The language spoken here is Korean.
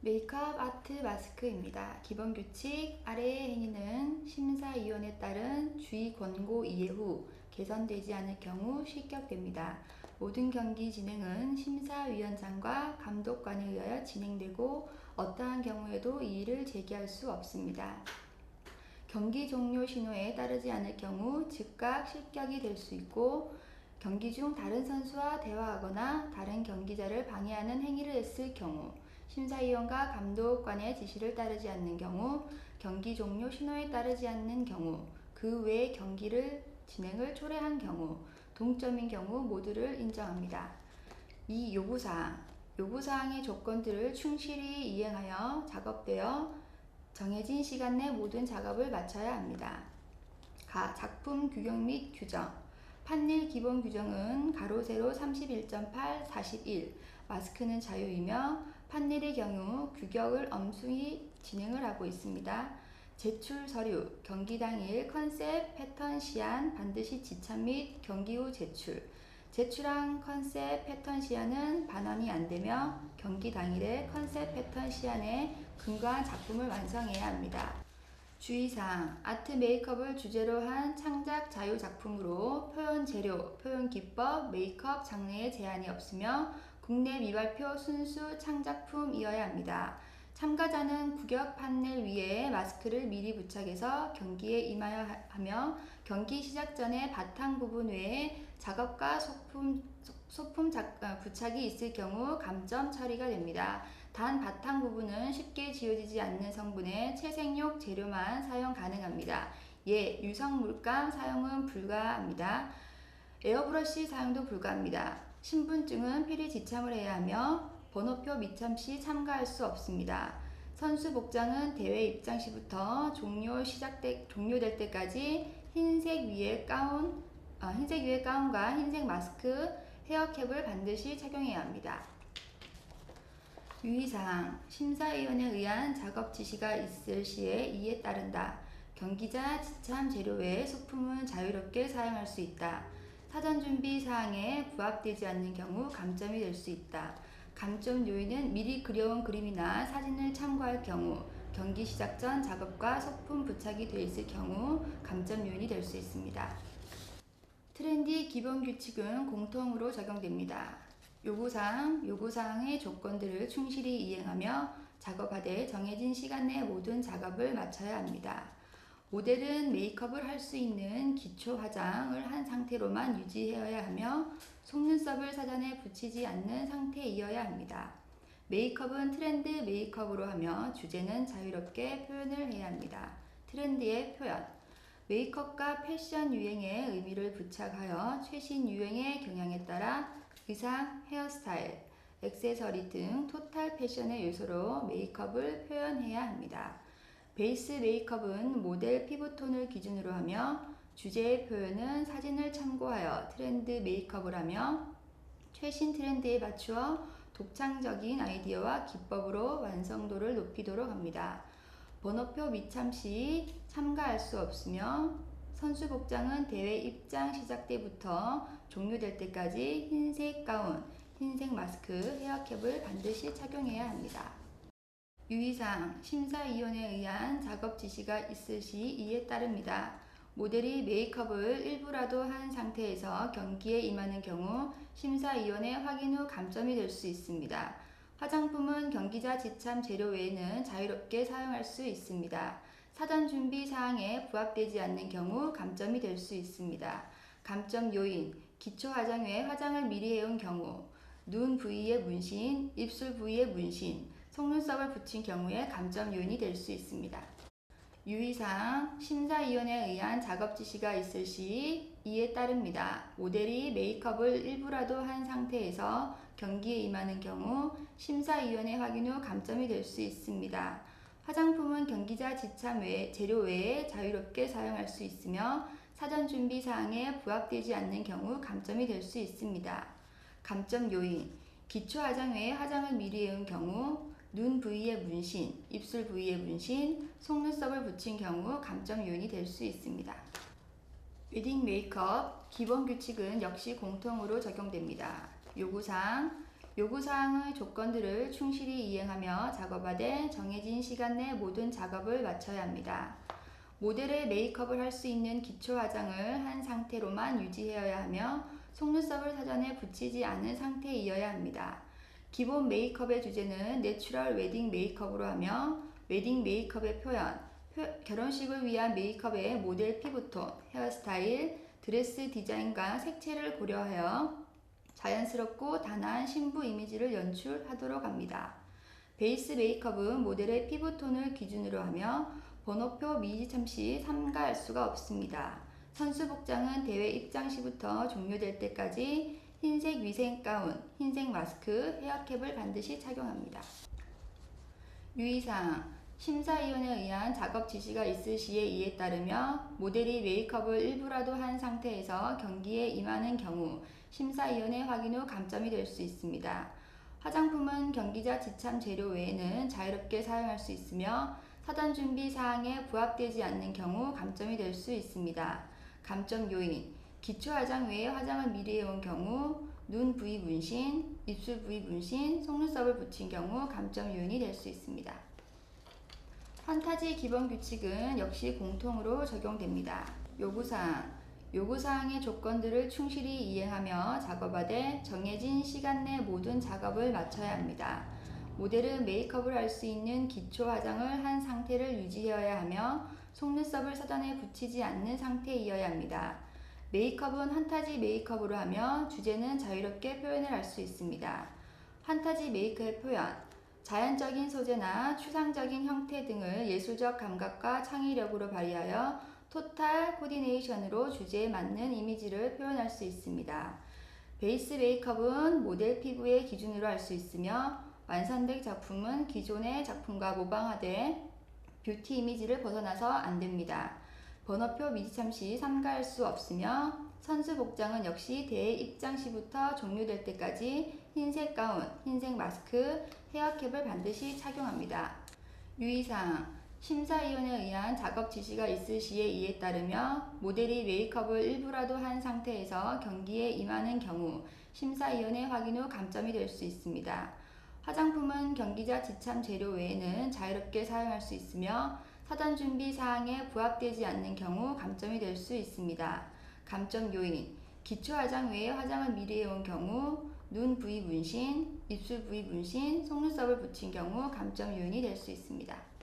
메이크업 아트 마스크입니다. 기본 규칙, 아래의 행위는 심사위원에 따른 주의 권고 이해 후 개선되지 않을 경우 실격됩니다. 모든 경기 진행은 심사위원장과 감독관에 의하여 진행되고 어떠한 경우에도 이의를 제기할 수 없습니다. 경기 종료 신호에 따르지 않을 경우 즉각 실격이 될 수 있고, 경기 중 다른 선수와 대화하거나 다른 경기자를 방해하는 행위를 했을 경우, 심사위원과 감독관의 지시를 따르지 않는 경우, 경기 종료 신호에 따르지 않는 경우, 그 외 경기를 진행을 초래한 경우, 동점인 경우 모두를 인정합니다. 이 요구사항의 조건들을 충실히 이행하여 작업되어 정해진 시간 내 모든 작업을 마쳐야 합니다. 작품 규격 및 규정. 판넬 기본 규정은 가로 세로 31.8, 41. 마스크는 자유이며 판넬의 경우 규격을 엄수히 진행을 하고 있습니다. 제출 서류. 경기 당일 컨셉, 패턴 시안 반드시 지참 및 경기 후 제출한 컨셉 패턴 시안은 반환이 안되며 경기 당일에 컨셉 패턴 시안에 근거한 작품을 완성해야 합니다. 주의사항, 아트 메이크업을 주제로 한 창작 자유 작품으로 표현 재료, 표현 기법, 메이크업 장르에 제한이 없으며 국내 미발표 순수 창작품이어야 합니다. 참가자는 구격 판넬 위에 마스크를 미리 부착해서 경기에 임하여 하며 경기 시작 전에 바탕 부분 외에 작업과 소품 부착이 있을 경우 감점 처리가 됩니다. 단 바탕 부분은 쉽게 지워지지 않는 성분의 채색용 재료만 사용 가능합니다. 유성 물감 사용은 불가합니다. 에어브러쉬 사용도 불가합니다. 신분증은 필히 지참을 해야 하며 번호표 미참 시 참가할 수 없습니다. 선수 복장은 대회 입장 시부터 종료될 때까지 흰색 위에 가운과 흰색 마스크, 헤어캡을 반드시 착용해야 합니다. 유의사항, 심사위원에 의한 작업 지시가 있을 시에 이에 따른다. 경기자 지참 재료 외에 소품은 자유롭게 사용할 수 있다. 사전 준비 사항에 부합되지 않는 경우 감점이 될 수 있다. 감점 요인은 미리 그려온 그림이나 사진을 참고할 경우, 경기 시작 전 작업과 소품 부착이 되어 있을 경우 감점 요인이 될 수 있습니다. 트렌디 기본 규칙은 공통으로 적용됩니다. 요구사항의 조건들을 충실히 이행하며 작업하되 정해진 시간 내 모든 작업을 마쳐야 합니다. 모델은 메이크업을 할 수 있는 기초 화장을 한 상태로만 유지해야 하며 속눈썹을 사전에 붙이지 않는 상태이어야 합니다. 메이크업은 트렌드 메이크업으로 하며 주제는 자유롭게 표현을 해야 합니다. 트렌드의 표현. 메이크업과 패션 유행에 의미를 부착하여 최신 유행의 경향에 따라 의상, 헤어스타일, 액세서리 등 토탈 패션의 요소로 메이크업을 표현해야 합니다. 베이스 메이크업은 모델 피부톤을 기준으로 하며 주제의 표현은 사진을 참고하여 트렌드 메이크업을 하며 최신 트렌드에 맞추어 독창적인 아이디어와 기법으로 완성도를 높이도록 합니다. 번호표 미참 시 참가할 수 없으며 선수 복장은 대회 입장 시작 때부터 종료될 때까지 흰색 가운, 흰색 마스크, 헤어캡을 반드시 착용해야 합니다. 유의사항, 심사위원에 의한 작업 지시가 있을 시 이에 따릅니다. 모델이 메이크업을 일부라도 한 상태에서 경기에 임하는 경우 심사위원의 확인 후 감점이 될 수 있습니다. 화장품은 경기자 지참 재료 외에는 자유롭게 사용할 수 있습니다. 사전 준비 사항에 부합되지 않는 경우 감점이 될 수 있습니다. 감점 요인, 기초 화장 외에 화장을 미리 해온 경우, 눈 부위의 문신, 입술 부위의 문신, 속눈썹을 붙인 경우에 감점 요인이 될 수 있습니다. 유의사항, 심사위원에 의한 작업 지시가 있을 시 이에 따릅니다. 모델이 메이크업을 일부라도 한 상태에서 경기에 임하는 경우 심사위원의 확인 후 감점이 될 수 있습니다. 화장품은 경기자 지참 재료 외에 자유롭게 사용할 수 있으며 사전 준비 사항에 부합되지 않는 경우 감점이 될 수 있습니다. 감점 요인, 기초 화장 외에 화장을 미리 해온 경우, 눈 부위의 문신, 입술 부위의 문신, 속눈썹을 붙인 경우 감점 요인이 될 수 있습니다. 웨딩 메이크업 기본 규칙은 역시 공통으로 적용됩니다. 요구사항, 요구사항의 조건들을 충실히 이행하며 작업하되 정해진 시간 내 모든 작업을 마쳐야 합니다. 모델의 메이크업을 할 수 있는 기초 화장을 한 상태로만 유지해야 하며 속눈썹을 사전에 붙이지 않은 상태이어야 합니다. 기본 메이크업의 주제는 내추럴 웨딩 메이크업으로 하며 웨딩 메이크업의 표현, 결혼식을 위한 메이크업의 모델 피부톤, 헤어스타일, 드레스 디자인과 색채를 고려하여 자연스럽고 단아한 신부 이미지를 연출하도록 합니다. 베이스 메이크업은 모델의 피부톤을 기준으로 하며 번호표 미지참 시 삼가할 수가 없습니다. 선수 복장은 대회 입장 시부터 종료될 때까지 흰색 위생 가운, 흰색 마스크, 헤어캡을 반드시 착용합니다. 유의사항 심사위원에 의한 작업 지시가 있을 시에 이에 따르며 모델이 메이크업을 일부라도 한 상태에서 경기에 임하는 경우 심사위원회 확인 후 감점이 될 수 있습니다. 화장품은 경기자 지참 재료 외에는 자유롭게 사용할 수 있으며 사전 준비 사항에 부합되지 않는 경우 감점이 될 수 있습니다. 감점 요인 기초 화장 외에 화장을 미리 해온 경우 눈 부위 문신, 입술 부위 문신, 속눈썹을 붙인 경우 감점 요인이 될 수 있습니다. 판타지 기본 규칙은 역시 공통으로 적용됩니다. 요구사항의 조건들을 충실히 이행하며 작업하되 정해진 시간 내 모든 작업을 마쳐야 합니다. 모델은 메이크업을 할 수 있는 기초 화장을 한 상태를 유지해야 하며 속눈썹을 사전에 붙이지 않는 상태이어야 합니다. 메이크업은 판타지 메이크업으로 하며 주제는 자유롭게 표현을 할 수 있습니다. 판타지 메이크의 표현 자연적인 소재나 추상적인 형태 등을 예술적 감각과 창의력으로 발휘하여 토탈 코디네이션으로 주제에 맞는 이미지를 표현할 수 있습니다. 베이스 메이크업은 모델 피부의 기준으로 할 수 있으며 완성된 작품은 기존의 작품과 모방하되 뷰티 이미지를 벗어나서 안 됩니다. 번호표 미지참 시 삼가할 수 없으며 선수 복장은 역시 대회 입장 시부터 종료될 때까지 흰색 가운, 흰색 마스크, 헤어캡을 반드시 착용합니다. 유의사항 심사위원에 의한 작업 지시가 있을 시에 이에 따르며 모델이 메이크업을 일부라도 한 상태에서 경기에 임하는 경우 심사위원회 확인 후 감점이 될 수 있습니다. 화장품은 경기자 지참 재료 외에는 자유롭게 사용할 수 있으며 사전 준비 사항에 부합되지 않는 경우 감점이 될 수 있습니다. 감점 요인 기초 화장 외에 화장을 미리 해온 경우 눈 부위 문신, 입술 부위 문신, 속눈썹을 붙인 경우 감점 요인이 될 수 있습니다.